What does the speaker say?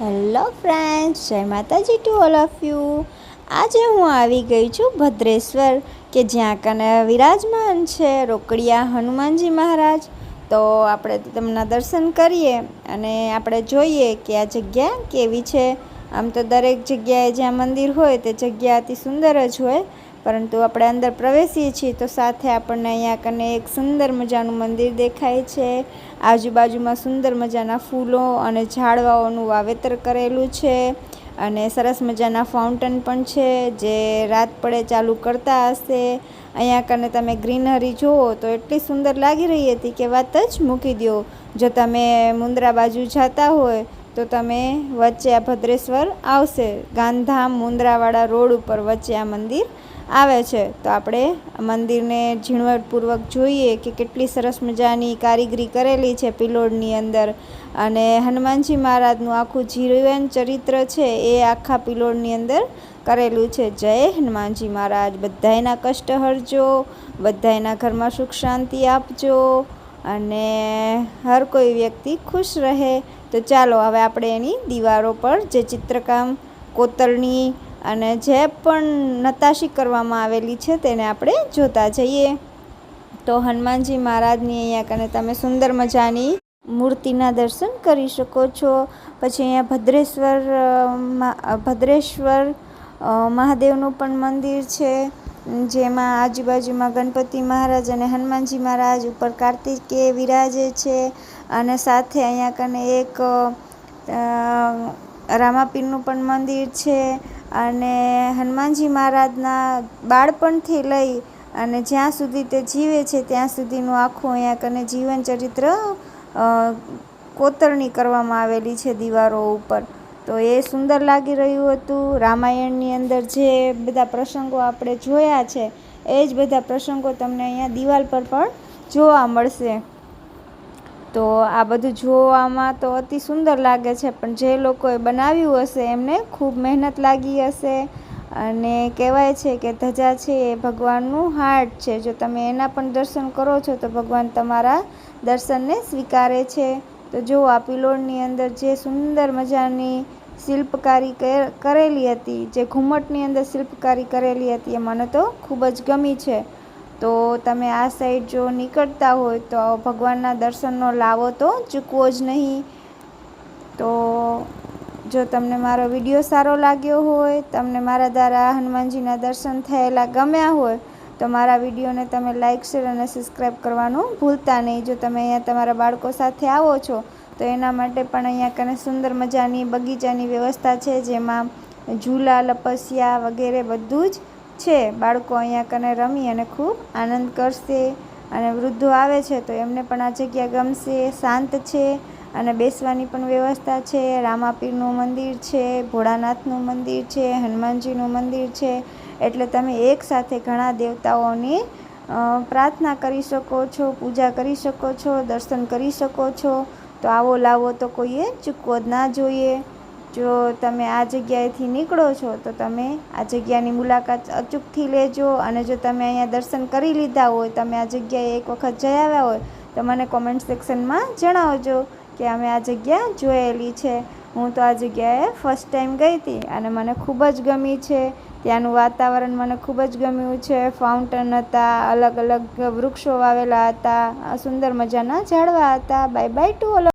Hello friends, જય માતાજી to all of you. આજે હું આવી ગઈ છું ભદ્રેશ્વર, કે જ્યાં કને વિરાજમાન છે રોકડિયા હનુમાનજી મહારાજ. તો આપણે તેમના દર્શન કરીએ અને આપણે જોઈએ કે આ જગ્યા કેવી છે. આમ તો દરેક જગ્યાએ જ્યાં મંદિર હોય તે જગ્યા અતિ સુંદર જ હોય, પરંતુ આપણે અંદર પ્રવેશીએ છીએ તો સાથે આપણને અહીંયા કને એક સુંદર મજાનું મંદિર દેખાય છે. આજુબાજુમાં સુંદર મજાના ફૂલો અને ઝાડવાઓનું વાવેતર કરેલું છે અને સરસ મજાના ફાઉન્ટેન પણ છે, જે રાત પડે ચાલુ કરતા હશે. અહીંયા કને તમે ગ્રીનરી જુઓ તો એટલી સુંદર લાગી રહી હતી કે વાત જ મૂકી દો. જો તમે મુન્દ્રા બાજુ જતા હોય તો તમે વચ્ચે આ ભદ્રેશ્વર આવશે, ગાંધીધામ મુન્દ્રાવાળા રોડ ઉપર વચ્ચે આ મંદિર આવે છે. તો આપણે મંદિરને ઝીણવટપૂર્વક જોઈએ કે કેટલી સરસ મજાની કારીગરી કરેલી છે પિલોડની અંદર, અને હનુમાનજી મહારાજનું આખું જીવન ચરિત્ર છે એ આખા પિલોડની અંદર કરેલું છે. જય હનુમાનજી મહારાજ. બધાયના કષ્ટ હરજો, બધાયના ઘરમાં સુખ શાંતિ આપજો અને હર કોઈ વ્યક્તિ ખુશ રહે. તો ચાલો હવે આપણે એની દીવારો પર જે ચિત્રકામ, કોતરણી અને જે પણ નતાશી કરવામાં આવેલી છે તેને આપણે જોતા જઈએ. તો હનુમાનજી મહારાજની અહીંયા કને તમે સુંદર મજાની મૂર્તિના દર્શન કરી શકો છો. પછી અહીંયા ભદ્રેશ્વર મહાદેવનું પણ મંદિર છે, જેમાં આજુબાજુમાં ગણપતિ મહારાજ અને હનુમાનજી મહારાજ, ઉપર કાર્તિકેય વિરાજે છે અને સાથે અહીંયા કને એક રામાપીરનું પણ મંદિર છે. અને હનુમાનજી મહારાજના બાળપણથી લઈ અને જ્યાં સુધી તે જીવે છે ત્યાં સુધીનું આખું અહીંયા કને જીવન ચરિત્ર કોતરણી કરવામાં આવેલી છે દીવારો ઉપર. તો એ સુંદર લાગી રહ્યું હતું. રામાયણની અંદર જે બધા પ્રસંગો આપણે જોયા છે એ જ બધા પ્રસંગો તમને અહીંયા દિવાલ પર પણ જોવા મળશે. તો આ બધું જોવામાં તો અતિ સુંદર લાગે છે, પણ જે લોકોએ બનાવ્યું હશે એમને ખૂબ મહેનત લાગી હશે. અને કહેવાય છે કે ધજા છે એ ભગવાનનું હાર્ટ છે. જો તમે એના પણ દર્શન કરો છો તો ભગવાન તમારા દર્શનને સ્વીકારે છે. તો જો આ પિલોડની અંદર જે સુંદર મજાની શિલ્પકારી કરેલી હતી, જે ઘુમ્મટની અંદર શિલ્પકારી કરેલી હતી, એ મને તો ખૂબ જ ગમી છે. તો તમે આ સાઈડ જો નીકળતા હોય તો ભગવાનના દર્શનનો લાવો તો ચૂકવો જ નહીં. તો જો તમને મારો વિડીયો સારો લાગ્યો હોય, તમને મારા દ્વારા હનુમાનજીના દર્શન થયેલા ગમ્યા હોય તો મારા વિડીયોને તમે લાઇક, શેર અને સબસ્ક્રાઈબ કરવાનું ભૂલતા નહીં. જો તમે અહીંયા તમારા બાળકો સાથે આવો છો તો એના માટે પણ અહીંયા કને સુંદર મજાની બગીચાની વ્યવસ્થા છે, જેમાં ઝૂલા, લપસિયા વગેરે બધું જ છે. બાળકો અહીંયા કને રમી અને ખૂબ આનંદ કરશે. અને વૃદ્ધો આવે છે તો એમને પણ આ જગ્યા ગમશે. શાંત છે અને બેસવાની પણ વ્યવસ્થા છે. રામાપીરનું મંદિર છે, ભોળાનાથનું મંદિર છે, હનુમાનજીનું મંદિર છે, એટલે તમે એકસાથે ઘણા દેવતાઓની પ્રાર્થના કરી શકો છો, પૂજા કરી શકો છો, દર્શન કરી શકો છો. તો આવો લાવો તો કોઈએ ચૂકવો જ ના જોઈએ. જો તમે આ જગ્યાએથી નીકળો છો તો તમે આ જગ્યાની મુલાકાત અચૂકથી લેજો. અને જો તમે અહીંયા દર્શન કરી લીધા હોય, તમે આ જગ્યાએ એક વખત જઈ આવ્યા હોય તો મને કોમેન્ટ સેક્શનમાં જણાવજો કે અમે આ જગ્યા જોયેલી છે. હું તો આ જગ્યાએ ફર્સ્ટ ટાઈમ ગઈ હતી અને મને ખૂબ જ ગમી છે. ત્યાંનું વાતાવરણ મને ખૂબ જ ગમ્યું છે. ફાઉન્ટેન હતા, અલગ અલગ વૃક્ષો વાવેલા હતા, સુંદર મજાના ઝાડવા હતા. Bye bye to all.